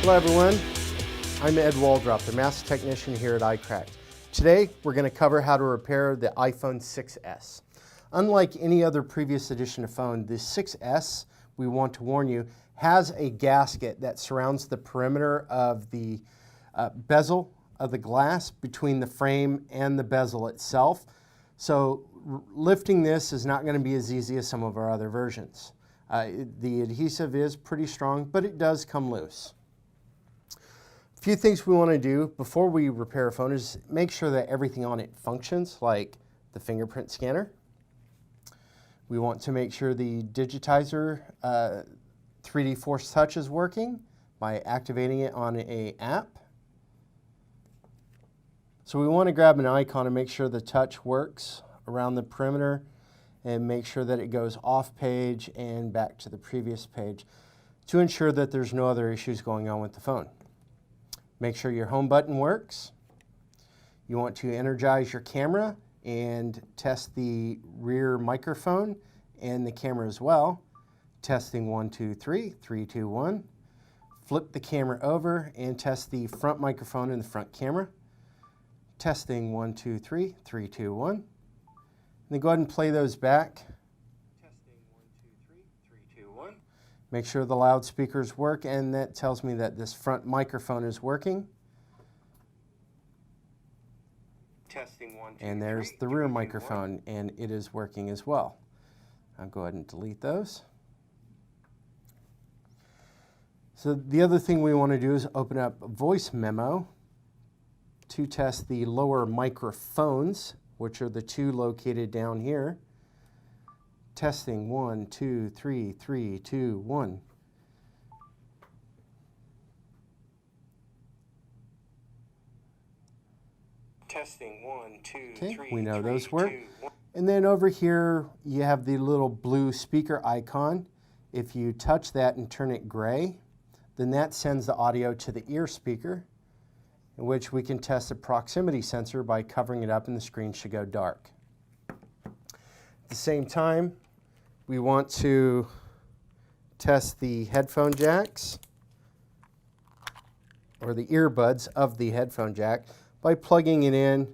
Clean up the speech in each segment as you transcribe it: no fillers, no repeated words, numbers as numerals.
Hello everyone, I'm Ed Waldrop, the Master Technician here at iCrack. Today we're going to cover how to repair the iPhone 6s. Unlike any other previous edition of phone, the 6s, we want to warn you, has a gasket that surrounds the perimeter of the bezel of the glass between the frame and the bezel itself. So lifting this is not going to be as easy as some of our other versions. The adhesive is pretty strong, but it does come loose. A few things we want to do before we repair a phone is make sure that everything on it functions, like the fingerprint scanner. We want to make sure the digitizer 3D Force Touch is working by activating it on an app. So we want to grab an icon and make sure the touch works around the perimeter and make sure that it goes off page and back to the previous page to ensure that there's no other issues going on with the phone. Make sure your home button works. You want to energize your camera and test the rear microphone and the camera as well. Testing 1, 2, 3, 3, 2, 1. Flip the camera over and test the front microphone and the front camera. Testing 1, 2, 3, 3, 2, 1. And then go ahead and play those back. Testing 1, 2, 3, 3, 2, 1. Make sure the loudspeakers work, and that tells me that this front microphone is working. Testing 1, 2, and there's the rear microphone, and it is working as well. I'll go ahead and delete those. So the other thing we want to do is open up Voice Memo to test the lower microphones, which are the two located down here. Testing 1, 2, 3, 3, 2, 1. Testing 1, 2, okay, 3, we know those work. 2, and then over here you have the little blue speaker icon. If you touch that and turn it gray, then that sends the audio to the ear speaker, in which we can test the proximity sensor by covering it up and the screen should go dark. At the same time, we want to test the headphone jacks, or the earbuds of the headphone jack, by plugging it in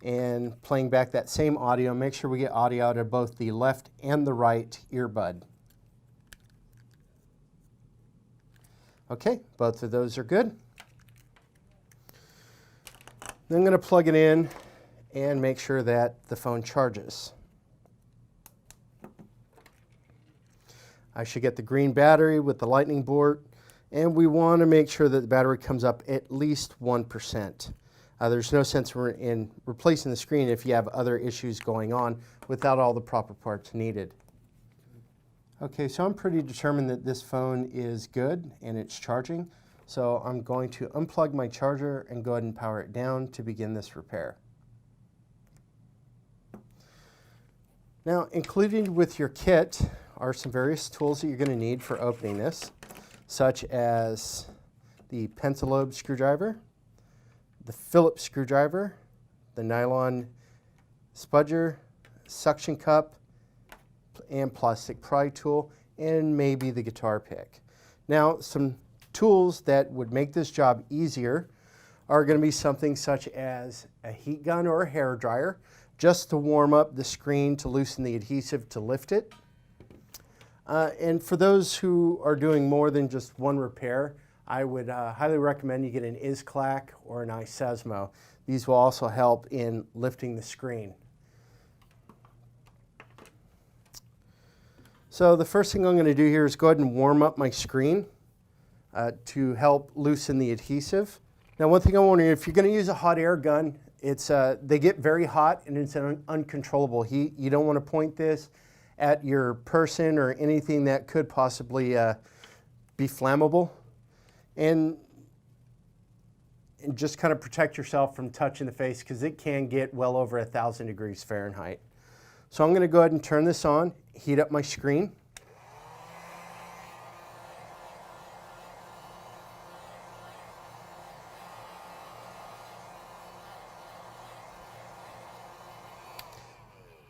and playing back that same audio. Make sure we get audio out of both the left and the right earbud. Okay, both of those are good. Then I'm going to plug it in and make sure that the phone charges. I should get the green battery with the lightning bolt, and we want to make sure that the battery comes up at least 1%. There's no sense in replacing the screen if you have other issues going on without all the proper parts needed. Okay, so I'm pretty determined that this phone is good and it's charging. So I'm going to unplug my charger and go ahead and power it down to begin this repair. Now, included with your kit are some various tools that you're going to need for opening this, such as the pencil lobe screwdriver, the Phillips screwdriver, the nylon spudger, suction cup, and plastic pry tool, and maybe the guitar pick. Now, some tools that would make this job easier are going to be something such as a heat gun or a hair dryer, just to warm up the screen to loosen the adhesive to lift it. And for those who are doing more than just one repair, I would highly recommend you get an Isclac or an iSesmo. These will also help in lifting the screen. So the first thing I'm going to do here is go ahead and warm up my screen to help loosen the adhesive. Now, one thing I want to, if you're going to use a hot air gun, they get very hot and it's an uncontrollable heat. You don't want to point this at your person or anything that could possibly be flammable. And just kind of protect yourself from touching the face, because it can get well over 1,000 degrees Fahrenheit. So I'm going to go ahead and turn this on, heat up my screen.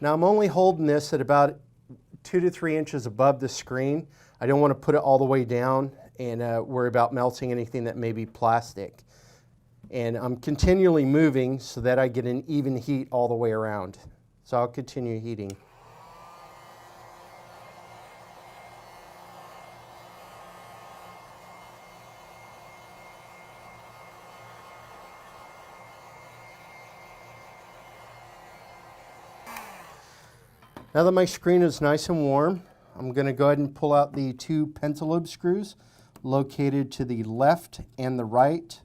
Now I'm only holding this at about 2 to 3 inches above the screen. I don't want to put it all the way down and worry about melting anything that may be plastic. And I'm continually moving so that I get an even heat all the way around. So I'll continue heating. Now that my screen is nice and warm, I'm going to go ahead and pull out the 2 pentalobe screws located to the left and the right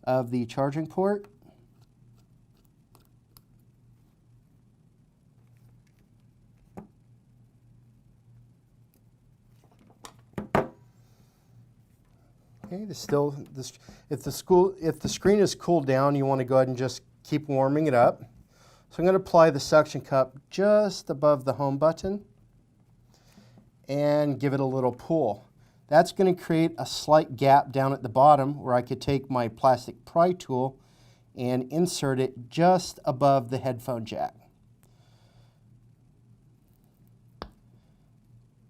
of the charging port. Okay, if the screen is cooled down, you want to go ahead and just keep warming it up. So I'm going to apply the suction cup just above the home button and give it a little pull. That's going to create a slight gap down at the bottom where I could take my plastic pry tool and insert it just above the headphone jack.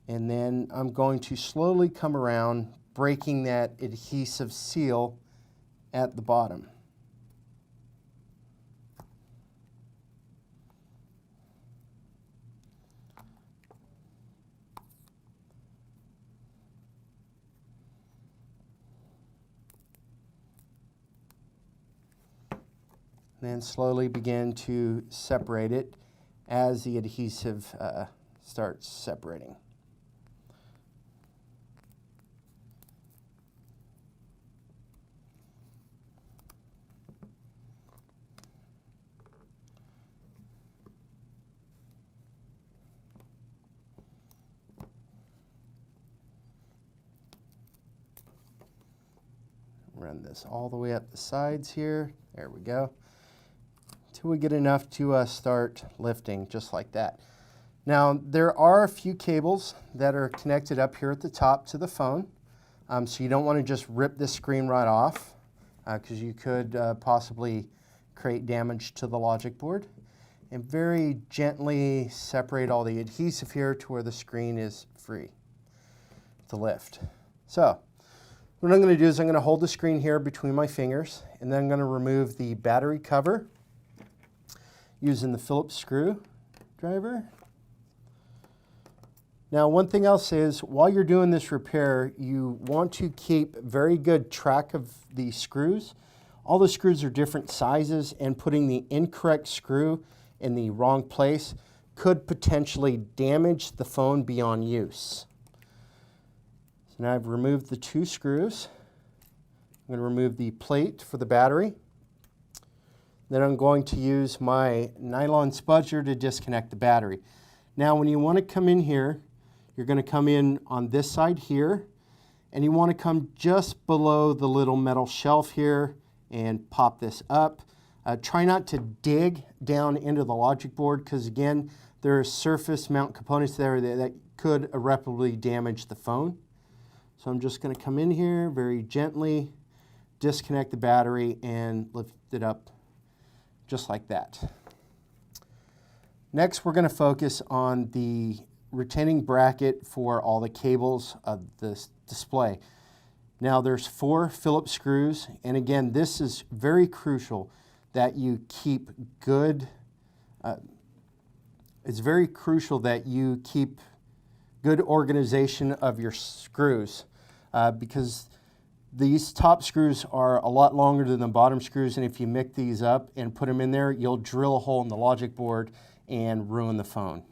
And then I'm going to slowly come around, breaking that adhesive seal at the bottom. Then slowly begin to separate it as the adhesive starts separating. Run this all the way up the sides here. There we go. Till we get enough to start lifting, just like that. Now, there are a few cables that are connected up here at the top to the phone, so you don't want to just rip this screen right off, because you could possibly create damage to the logic board. And very gently separate all the adhesive here to where the screen is free to lift. So, what I'm going to do is I'm going to hold the screen here between my fingers, and then I'm going to remove the battery cover using the Phillips screwdriver. Now, one thing I'll say is while you're doing this repair, you want to keep very good track of the screws. All the screws are different sizes, and putting the incorrect screw in the wrong place could potentially damage the phone beyond use. So now I've removed the 2 screws. I'm going to remove the plate for the battery. Then I'm going to use my nylon spudger to disconnect the battery. Now, when you want to come in here, you're going to come in on this side here, and you want to come just below the little metal shelf here and pop this up. Try not to dig down into the logic board, because again, there are surface mount components there that could irreparably damage the phone. So I'm just going to come in here very gently, disconnect the battery, and lift it up just like that. Next, we're going to focus on the retaining bracket for all the cables of this display. Now, there's 4 Phillips screws, and again, this is very crucial that you keep good. It's very crucial that you keep good organization of your screws, because these top screws are a lot longer than the bottom screws, and if you mix these up and put them in there, you'll drill a hole in the logic board and ruin the phone.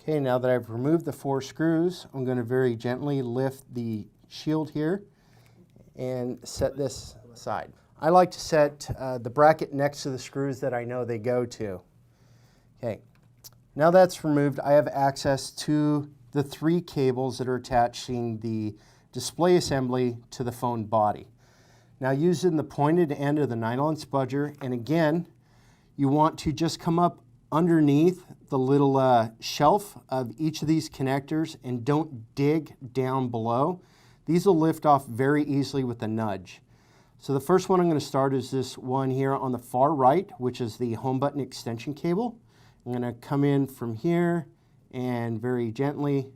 Okay, now that I've removed the 4 screws, I'm going to very gently lift the shield here and set this aside. I like to set the bracket next to the screws that I know they go to. Okay, now that's removed, I have access to the 3 cables that are attaching the display assembly to the phone body. Now using the pointed end of the nylon spudger, and again, you want to just come up underneath the little shelf of each of these connectors and don't dig down below. These will lift off very easily with a nudge. So the first one I'm going to start is this one here on the far right, which is the home button extension cable. I'm going to come in from here and very gently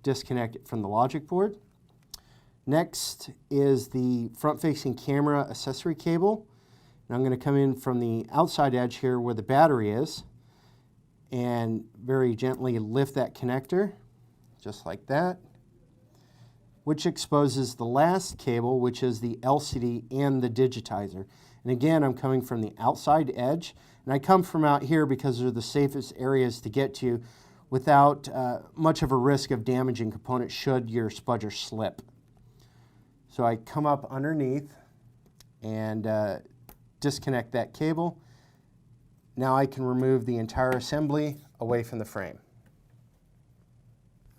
disconnect it from the logic board. Next is the front-facing camera accessory cable. And I'm going to come in from the outside edge here where the battery is and very gently lift that connector, just like that, which exposes the last cable, which is the LCD and the digitizer. And again, I'm coming from the outside edge, and I come from out here because they're the safest areas to get to without much of a risk of damaging components should your spudger slip. So I come up underneath and disconnect that cable. Now I can remove the entire assembly away from the frame.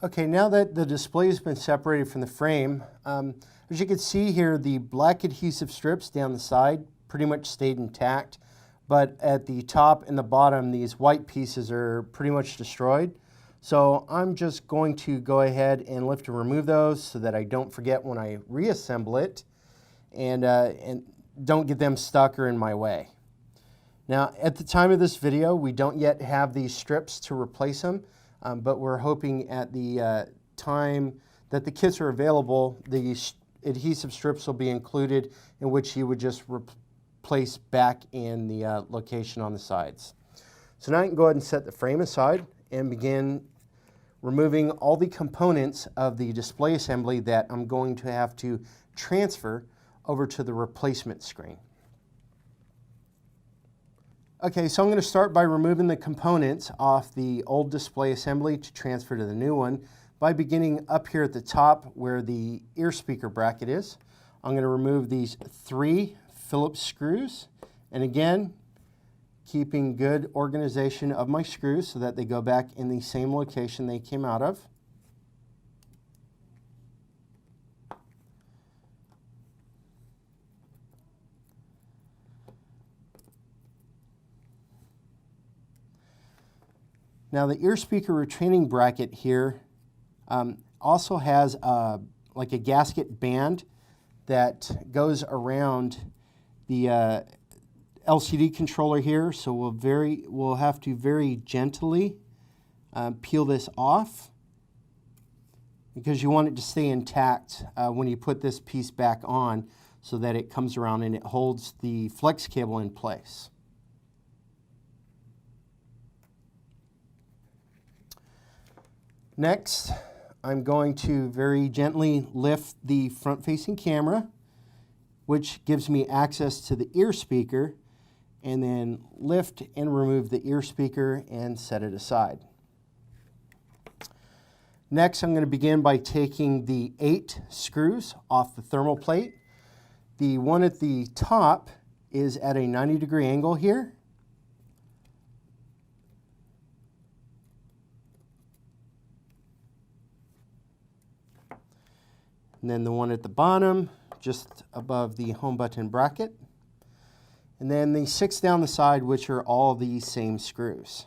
Okay, now that the display has been separated from the frame, as you can see here, the black adhesive strips down the side pretty much stayed intact, but at the top and the bottom, these white pieces are pretty much destroyed. So I'm just going to go ahead and lift and remove those so that I don't forget when I reassemble it and don't get them stuck or in my way. Now, at the time of this video, we don't yet have these strips to replace them, but we're hoping at the time that the kits are available, the adhesive strips will be included, in which you would just replace back in the location on the sides. So now I can go ahead and set the frame aside and begin removing all the components of the display assembly that I'm going to have to transfer over to the replacement screen. Okay, so I'm going to start by removing the components off the old display assembly to transfer to the new one by beginning up here at the top where the ear speaker bracket is. I'm going to remove these 3 Phillips screws, and again, keeping good organization of my screws so that they go back in the same location they came out of. Now the ear speaker retaining bracket here also has like a gasket band that goes around the LCD controller here, so we'll have to very gently peel this off because you want it to stay intact when you put this piece back on so that it comes around and it holds the flex cable in place. Next, I'm going to very gently lift the front-facing camera, which gives me access to the ear speaker, and then lift and remove the ear speaker and set it aside. Next, I'm going to begin by taking the 8 screws off the thermal plate. The one at the top is at a 90-degree angle here. And then the one at the bottom, just above the home button bracket. And then the 6 down the side, which are all the same screws.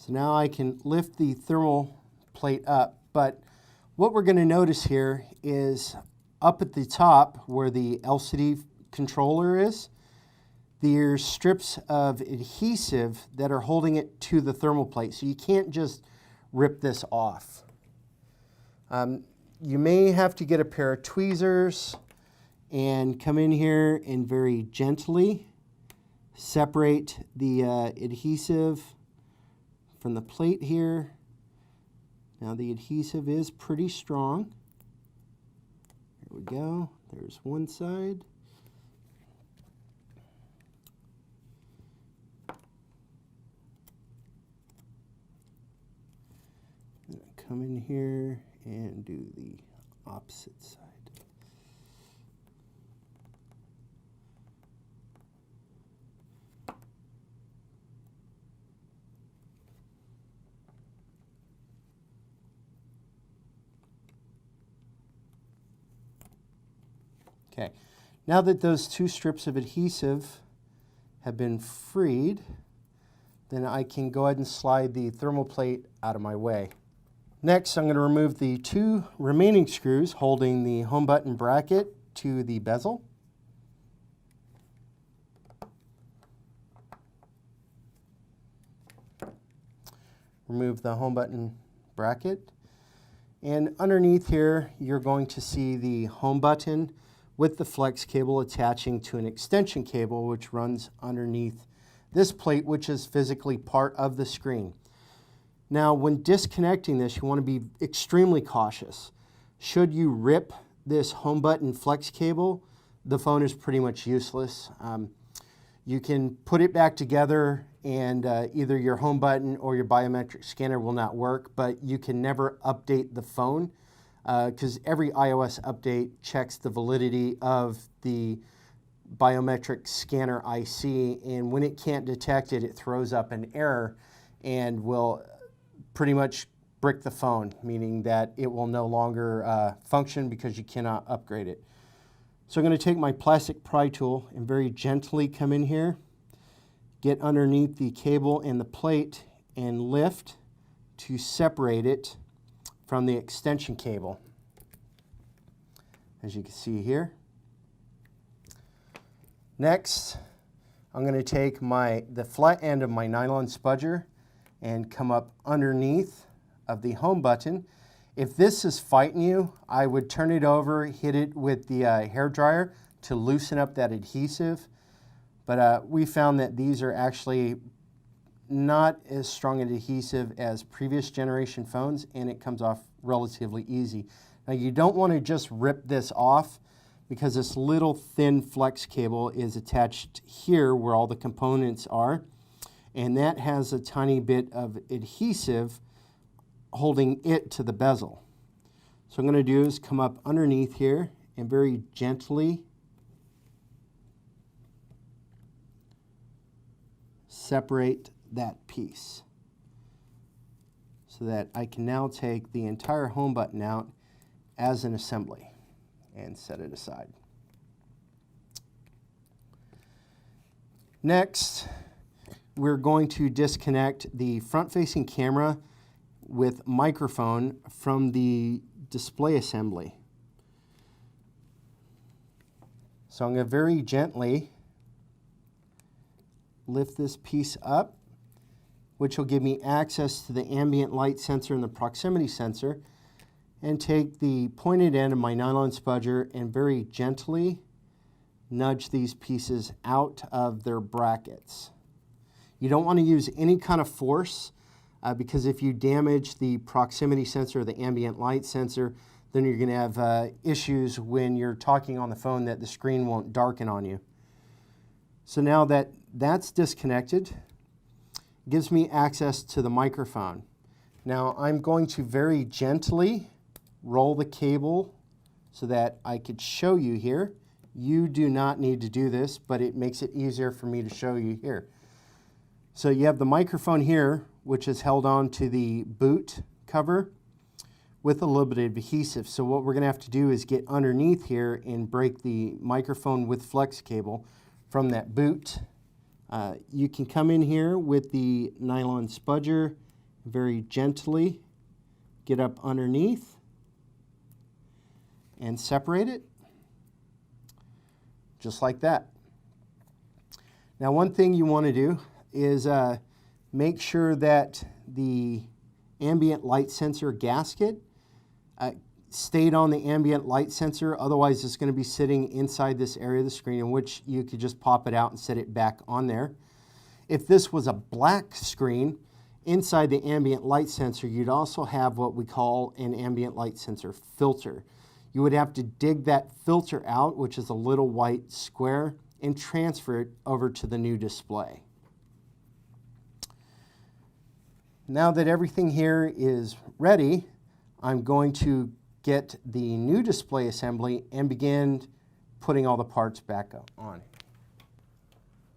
So now I can lift the thermal plate up, but what we're going to notice here is up at the top where the LCD controller is, there's strips of adhesive that are holding it to the thermal plate, so you can't just rip this off. You may have to get a pair of tweezers and come in here and very gently separate the adhesive from the plate here. Now the adhesive is pretty strong. Here we go. There's one side. Come in here and do the opposite side. Okay, now that those two strips of adhesive have been freed, then I can go ahead and slide the thermal plate out of my way. Next, I'm going to remove the two remaining screws holding the home button bracket to the bezel. Remove the home button bracket. And underneath here, you're going to see the home button with the flex cable attaching to an extension cable which runs underneath this plate, which is physically part of the screen. Now, when disconnecting this, you want to be extremely cautious. Should you rip this home button flex cable, the phone is pretty much useless. You can put it back together and either your home button or your biometric scanner will not work, but you can never update the phone because every iOS update checks the validity of the biometric scanner IC, and when it can't detect it, it throws up an error and will pretty much brick the phone, meaning that it will no longer function because you cannot upgrade it. So I'm going to take my plastic pry tool and very gently come in here, get underneath the cable and the plate, and lift to separate it from the extension cable, as you can see here. Next, I'm going to take the flat end of my nylon spudger and come up underneath of the home button. If this is fighting you, I would turn it over, hit it with the hair dryer to loosen up that adhesive. But we found that these are actually not as strong an adhesive as previous generation phones, and it comes off relatively easy. Now, you don't want to just rip this off because this little thin flex cable is attached here where all the components are, and that has a tiny bit of adhesive holding it to the bezel. So what I'm going to do is come up underneath here and very gently separate that piece so that I can now take the entire home button out as an assembly and set it aside. Next, we're going to disconnect the front-facing camera with microphone from the display assembly. So I'm going to very gently lift this piece up, which will give me access to the ambient light sensor and the proximity sensor, and take the pointed end of my nylon spudger and very gently nudge these pieces out of their brackets. You don't want to use any kind of force because if you damage the proximity sensor or the ambient light sensor, then you're going to have issues when you're talking on the phone that the screen won't darken on you. So now that that's disconnected, it gives me access to the microphone. Now I'm going to very gently roll the cable so that I could show you here. You do not need to do this, but it makes it easier for me to show you here. So you have the microphone here, which is held on to the boot cover with a little bit of adhesive. So what we're going to have to do is get underneath here and break the microphone with flex cable from that boot. You can come in here with the nylon spudger, very gently get up underneath and separate it, just like that. Now, one thing you want to do is make sure that the ambient light sensor gasket stayed on the ambient light sensor. Otherwise, it's going to be sitting inside this area of the screen, in which you could just pop it out and set it back on there. If this was a black screen, inside the ambient light sensor, you'd also have what we call an ambient light sensor filter. You would have to dig that filter out, which is a little white square, and transfer it over to the new display. Now that everything here is ready, I'm going to get the new display assembly and begin putting all the parts back on.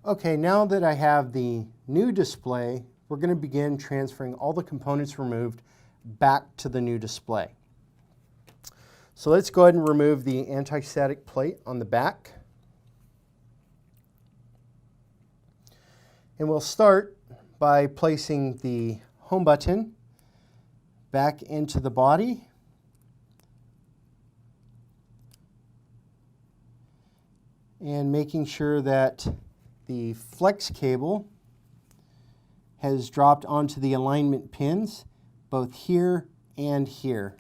Okay, now that I have the new display, we're going to begin transferring all the components removed back to the new display. So let's go ahead and remove the anti-static plate on the back. And we'll start by placing the home button back into the body. And making sure that the flex cable has dropped onto the alignment pins, both here and here,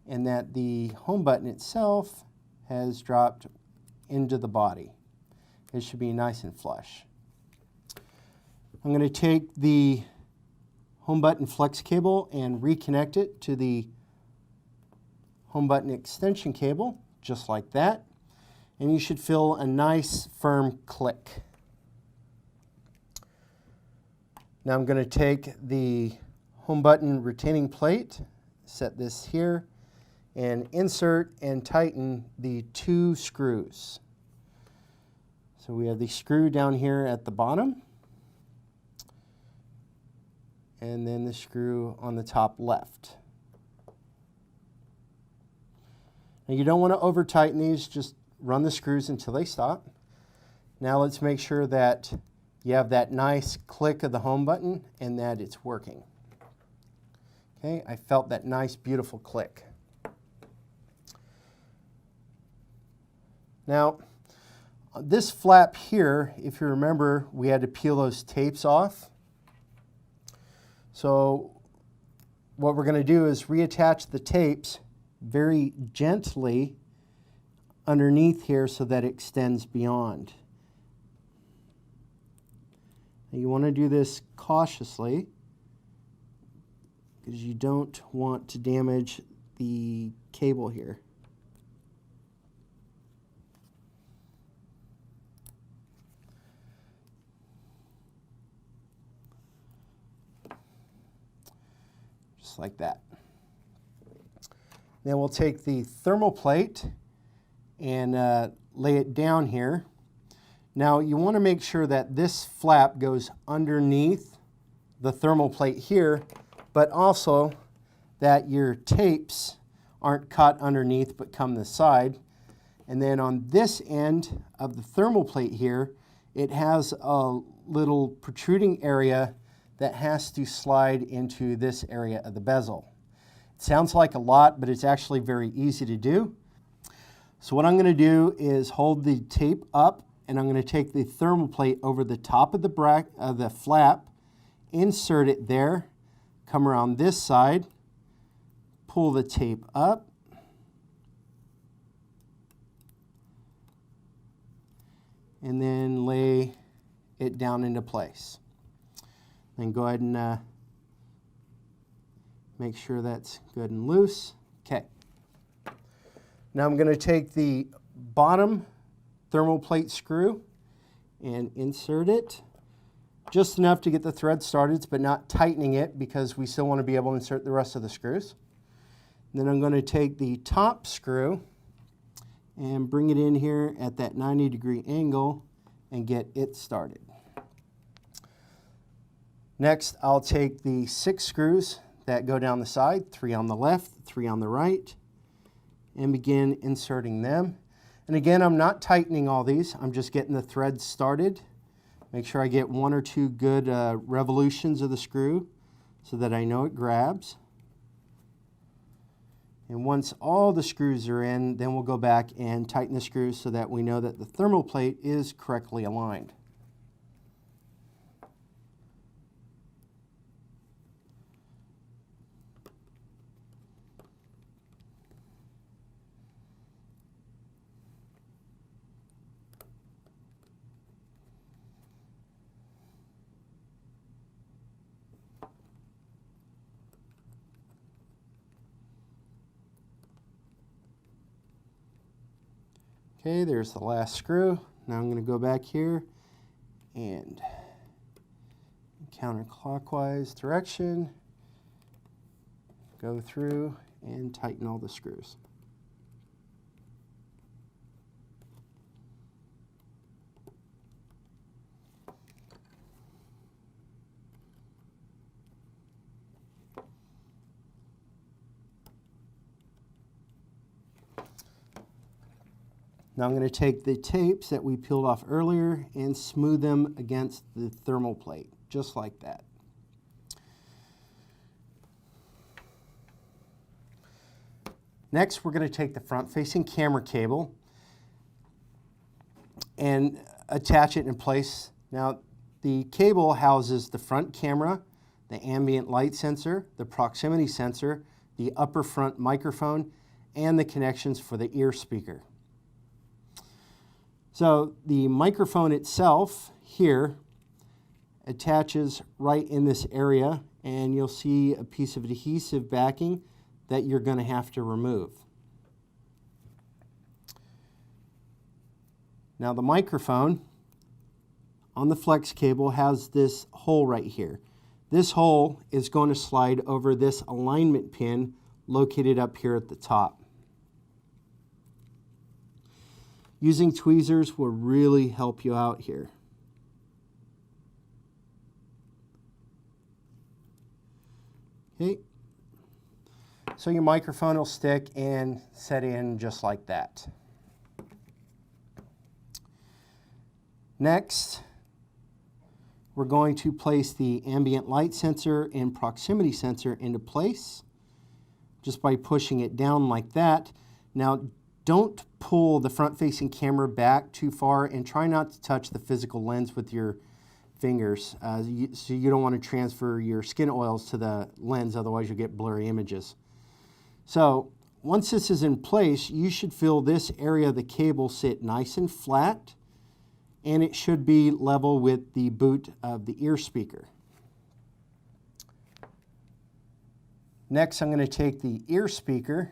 and that the home button itself has dropped into the body. It should be nice and flush. I'm going to take the home button flex cable and reconnect it to the home button extension cable, just like that. And you should feel a nice firm click. Now I'm going to take the home button retaining plate, set this here, and insert and tighten the 2 screws. So we have the screw down here at the bottom, and then the screw on the top left. Now you don't want to over tighten these, just run the screws until they stop. Now let's make sure that you have that nice click of the home button and that it's working. Okay, I felt that nice, beautiful click. Now, this flap here, if you remember, we had to peel those tapes off. So what we're going to do is reattach the tapes very gently underneath here so that it extends beyond. Now you want to do this cautiously because you don't want to damage the cable here. Just like that. Then we'll take the thermal plate and lay it down here. Now you want to make sure that this flap goes underneath the thermal plate here, but also that your tapes aren't cut underneath but come the side. And then on this end of the thermal plate here, it has a little protruding area that has to slide into this area of the bezel. It sounds like a lot, but it's actually very easy to do. So what I'm going to do is hold the tape up, and I'm going to take the thermal plate over the top of the flap, insert it there, come around this side, pull the tape up, and then lay it down into place. Then go ahead and make sure that's good and loose. Okay. Now I'm going to take the bottom thermal plate screw and insert it just enough to get the thread started, but not tightening it because we still want to be able to insert the rest of the screws. And then I'm going to take the top screw and bring it in here at that 90-degree angle and get it started. Next, I'll take the 6 screws that go down the side, 3 on the left, 3 on the right, and begin inserting them. And again, I'm not tightening all these, I'm just getting the threads started. Make sure I get 1 or 2 good revolutions of the screw so that I know it grabs. And once all the screws are in, then we'll go back and tighten the screws so that we know that the thermal plate is correctly aligned. Okay, there's the last screw. Now I'm going to go back here and counterclockwise direction, go through and tighten all the screws. Now I'm going to take the tapes that we peeled off earlier and smooth them against the thermal plate, just like that. Next, we're going to take the front-facing camera cable and attach it in place. Now, the cable houses the front camera, the ambient light sensor, the proximity sensor, the upper front microphone, and the connections for the ear speaker. So the microphone itself here attaches right in this area, and you'll see a piece of adhesive backing that you're going to have to remove. Now the microphone on the flex cable has this hole right here. This hole is going to slide over this alignment pin located up here at the top. Using tweezers will really help you out here. Okay, so your microphone will stick and set in just like that. Next, we're going to place the ambient light sensor and proximity sensor into place just by pushing it down like that. Now, don't pull the front-facing camera back too far and try not to touch the physical lens with your fingers. So you don't want to transfer your skin oils to the lens, otherwise you'll get blurry images. So once this is in place, you should feel this area of the cable sit nice and flat, and it should be level with the boot of the ear speaker. Next, I'm going to take the ear speaker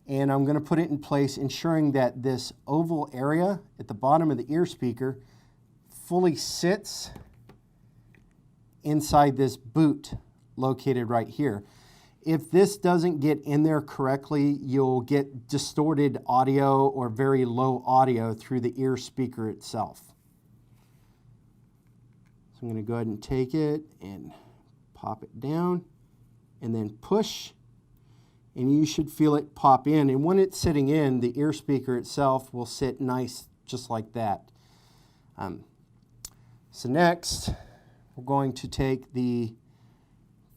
and I'm going to put it in place, ensuring that this oval area at the bottom of the ear speaker fully sits inside this boot located right here. If this doesn't get in there correctly, you'll get distorted audio or very low audio through the ear speaker itself. So I'm going to go ahead and take it and pop it down and then push, and you should feel it pop in. And when it's sitting in, the ear speaker itself will sit nice just like that. So next, we're going to take the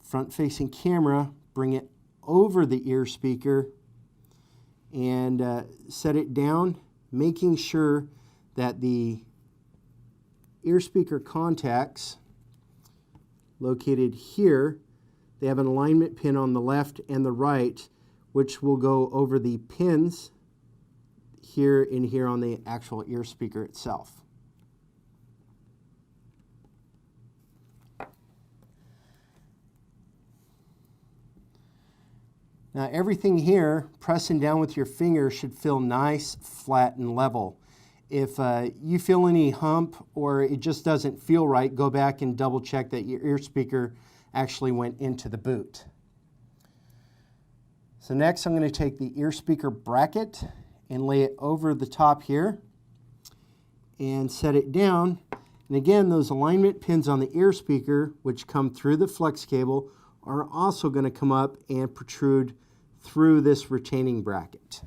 front-facing camera, bring it over the ear speaker, and set it down, making sure that the ear speaker contacts located here, they have an alignment pin on the left and the right, which will go over the pins here and here on the actual ear speaker itself. Now everything here, pressing down with your finger, should feel nice, flat, and level. If you feel any hump or it just doesn't feel right, go back and double check that your ear speaker actually went into the boot. So next I'm going to take the ear speaker bracket and lay it over the top here and set it down. And again, those alignment pins on the ear speaker, which come through the flex cable, are also going to come up and protrude through this retaining bracket.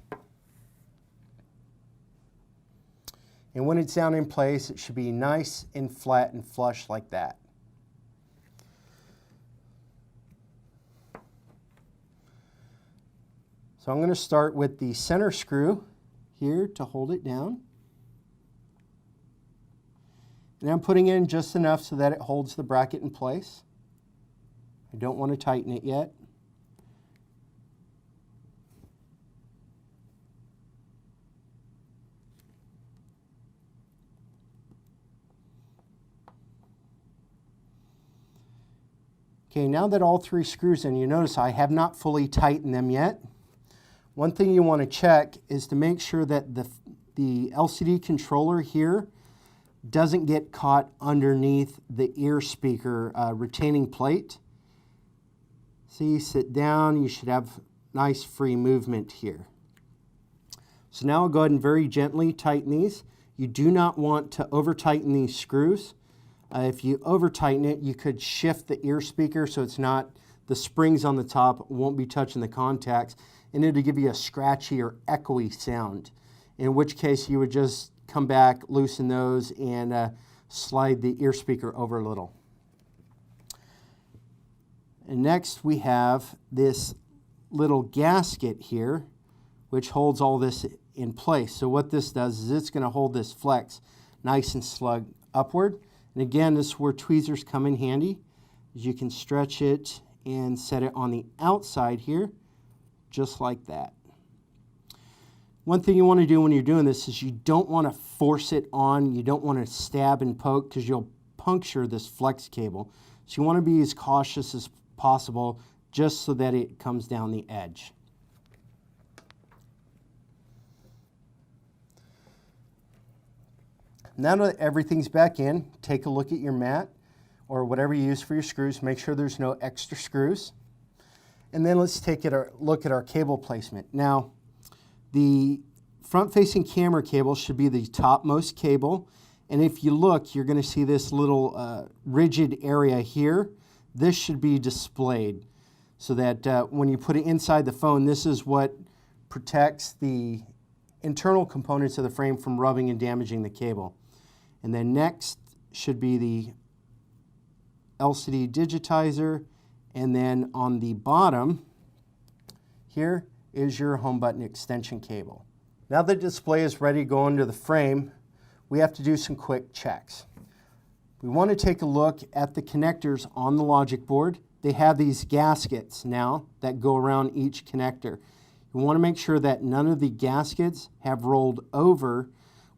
And when it's down in place, it should be nice and flat and flush like that. So I'm going to start with the center screw here to hold it down. And I'm putting in just enough so that it holds the bracket in place. I don't want to tighten it yet. Okay, now that all three screws in, you notice I have not fully tightened them yet. One thing you want to check is to make sure that the LCD controller here doesn't get caught underneath the ear speaker retaining plate. See, sit down, you should have nice free movement here. So now I'll go ahead and very gently tighten these. You do not want to over tighten these screws. If you over tighten it, you could shift the ear speaker so it's not, the springs on the top won't be touching the contacts, and it'll give you a scratchy or echoey sound. In which case you would just come back, loosen those, and slide the ear speaker over a little. And next we have this little gasket here, which holds all this in place. So what this does is it's going to hold this flex nice and snug upward. And again, this is where tweezers come in handy. You can stretch it and set it on the outside here, just like that. One thing you want to do when you're doing this is you don't want to force it on. You don't want to stab and poke because you'll puncture this flex cable. So you want to be as cautious as possible just so that it comes down the edge. Now that everything's back in, take a look at your mat or whatever you use for your screws. Make sure there's no extra screws. And then let's take a look at our cable placement. Now, the front-facing camera cable should be the topmost cable. And if you look, you're going to see this little rigid area here. This should be displayed so that when you put it inside the phone, this is what protects the internal components of the frame from rubbing and damaging the cable. And then next should be the LCD digitizer, and then on the bottom here is your home button extension cable. Now the display is ready to go into the frame, we have to do some quick checks. We want to take a look at the connectors on the logic board. They have these gaskets now that go around each connector. You want to make sure that none of the gaskets have rolled over,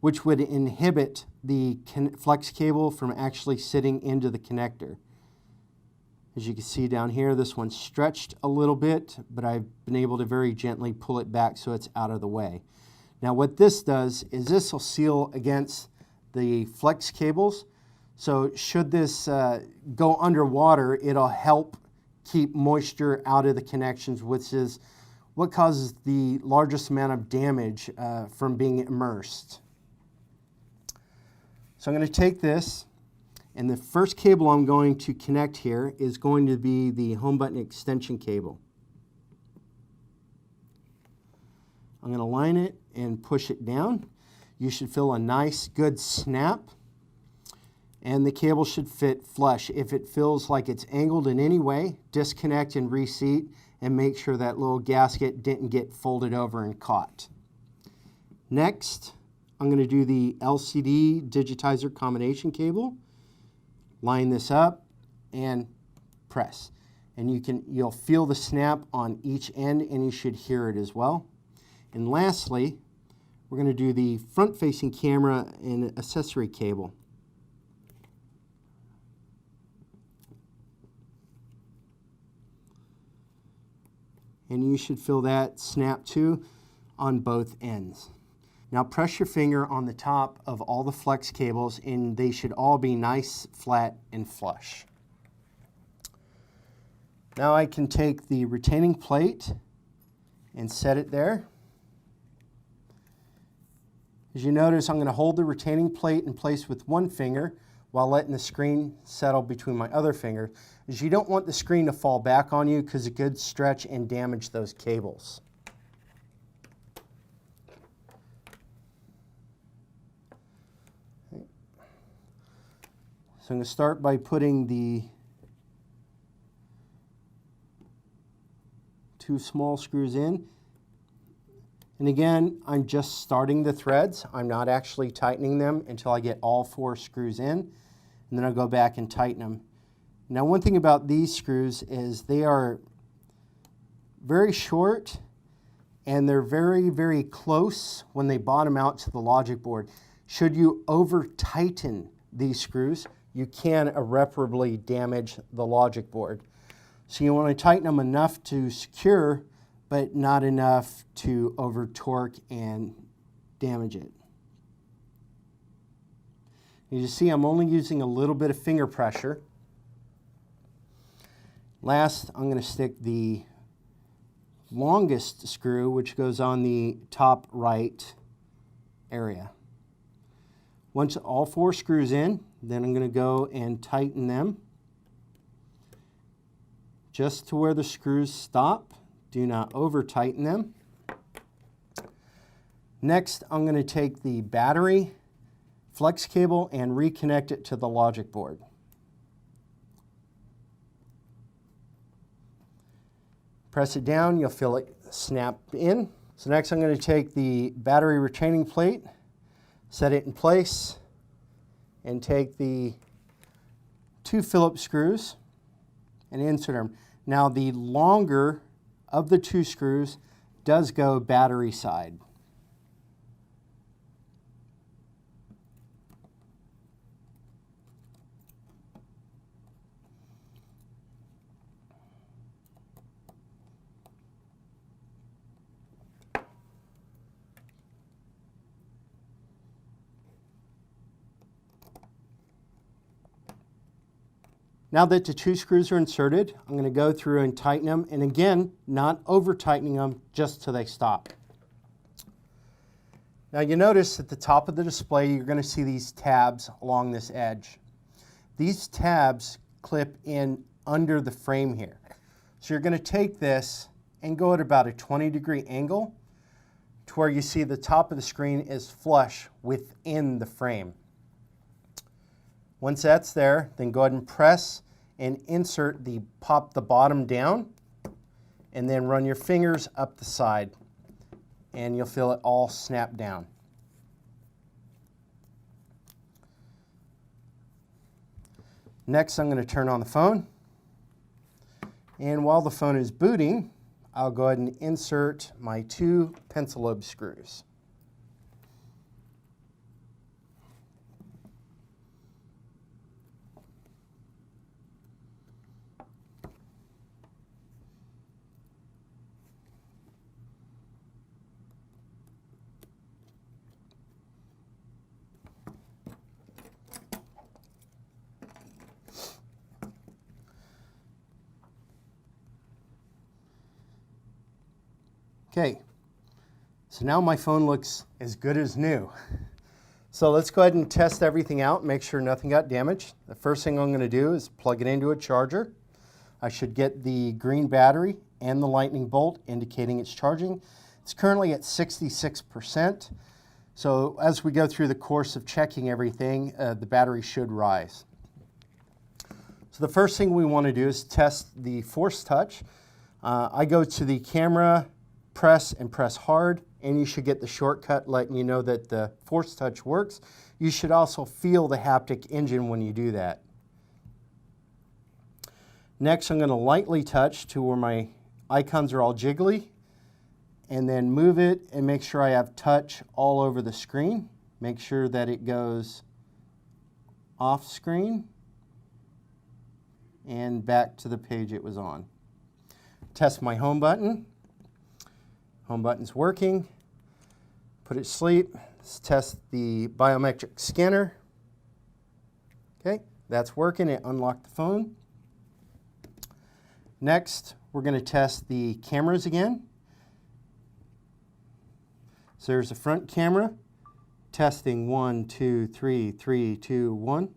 which would inhibit the flex cable from actually sitting into the connector. As you can see down here, this one's stretched a little bit, but I've been able to very gently pull it back so it's out of the way. Now what this does is this will seal against the flex cables. So should this go underwater, it'll help keep moisture out of the connections, which is what causes the largest amount of damage from being immersed. So I'm going to take this, and the first cable I'm going to connect here is going to be the home button extension cable. I'm going to line it and push it down. You should feel a nice, good snap, and the cable should fit flush. If it feels like it's angled in any way, disconnect and reseat, and make sure that little gasket didn't get folded over and caught. Next, I'm going to do the LCD digitizer combination cable. Line this up and press. And you'll feel the snap on each end, and you should hear it as well. And lastly, we're going to do the front-facing camera and accessory cable. And you should feel that snap too on both ends. Now press your finger on the top of all the flex cables, and they should all be nice, flat, and flush. Now I can take the retaining plate and set it there. As you notice, I'm going to hold the retaining plate in place with one finger while letting the screen settle between my other finger, as you don't want the screen to fall back on you because it could stretch and damage those cables. So I'm going to start by putting the two small screws in. And again, I'm just starting the threads. I'm not actually tightening them until I get all 4 screws in. And then I'll go back and tighten them. Now one thing about these screws is they are very short, and they're very, very close when they bottom out to the logic board. Should you over tighten these screws, you can irreparably damage the logic board. So you want to tighten them enough to secure, but not enough to over torque and damage it. You see I'm only using a little bit of finger pressure. Last, I'm going to stick the longest screw, which goes on the top right area. Once all 4 screws in, then I'm going to go and tighten them just to where the screws stop. Do not over tighten them. Next, I'm going to take the battery flex cable and reconnect it to the logic board. Press it down, you'll feel it snap in. So next I'm going to take the battery retaining plate, set it in place, and take the 2 Phillips screws and insert them. Now the longer of the 2 screws does go battery side. Now that the 2 screws are inserted, I'm going to go through and tighten them, and again, not over tightening them, just till they stop. Now you notice at the top of the display, you're going to see these tabs along this edge. These tabs clip in under the frame here. So you're going to take this and go at about a 20-degree angle to where you see the top of the screen is flush within the frame. Once that's there, then go ahead and press and insert pop the bottom down, and then run your fingers up the side, and you'll feel it all snap down. Next, I'm going to turn on the phone, and while the phone is booting, I'll go ahead and insert my 2 pencil lobe screws. Okay, so now my phone looks as good as new. So let's go ahead and test everything out, make sure nothing got damaged. The first thing I'm going to do is plug it into a charger. I should get the green battery and the lightning bolt indicating it's charging. It's currently at 66%. So as we go through the course of checking everything, the battery should rise. So the first thing we want to do is test the force touch. I go to the camera, press and press hard, and you should get the shortcut letting you know that the force touch works. You should also feel the haptic engine when you do that. Next, I'm going to lightly touch to where my icons are all jiggly, and then move it and make sure I have touch all over the screen. Make sure that it goes off screen and back to the page it was on. Test my home button. Home button's working. Put it to sleep. Let's test the biometric scanner. Okay, that's working. It unlocked the phone. Next, we're going to test the cameras again. So there's the front camera. Testing 1, 2, 3, 3, 2, 1.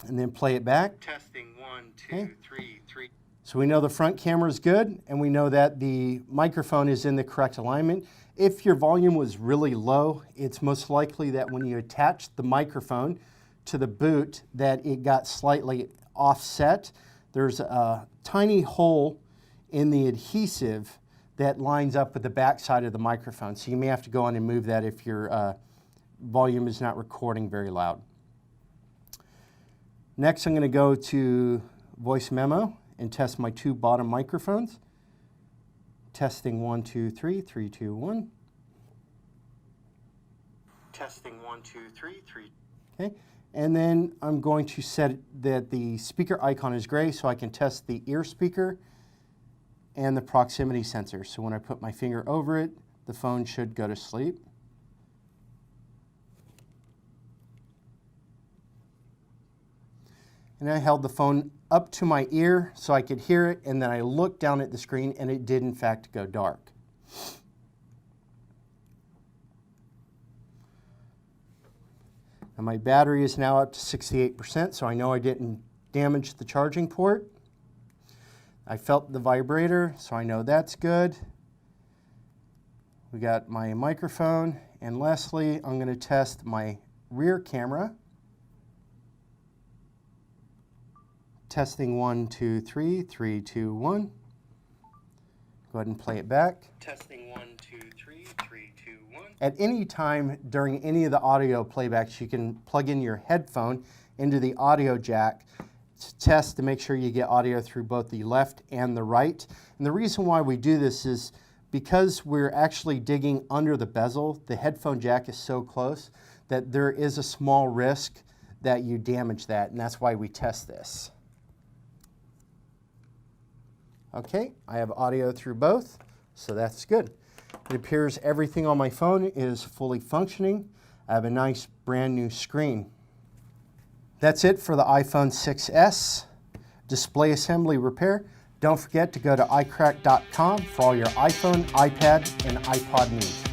And then play it back. Testing 1, 2, 3, 3. So we know the front camera is good, and we know that the microphone is in the correct alignment. If your volume was really low, it's most likely that when you attach the microphone to the boot that it got slightly offset. There's a tiny hole in the adhesive that lines up with the back side of the microphone. So you may have to go on and move that if your volume is not recording very loud. Next, I'm going to go to voice memo and test my 2 bottom microphones. Testing 1, 2, 3, 3, 2, 1. Testing 1, 2, 3, 3. Okay, and then I'm going to set that the speaker icon is gray so I can test the ear speaker and the proximity sensor. So when I put my finger over it, the phone should go to sleep. and I held the phone up to my ear so I could hear it, and then I looked down at the screen and it did in fact go dark. And my battery is now up to 68%, so I know I didn't damage the charging port. I felt the vibrator, so I know that's good. We got my microphone, and lastly, I'm going to test my rear camera. Testing 1, 2, 3, 3, 2, 1. Go ahead and play it back. Testing 1, 2, 3, 3, 2, 1. At any time during any of the audio playbacks, you can plug in your headphone into the audio jack to test to make sure you get audio through both the left and the right. And the reason why we do this is because we're actually digging under the bezel. The headphone jack is so close that there is a small risk that you damage that, and that's why we test this. Okay, I have audio through both, so that's good. It appears everything on my phone is fully functioning. I have a nice brand new screen. That's it for the iPhone 6s display assembly repair. Don't forget to go to iCrack.com for all your iPhone, iPad, and iPod needs.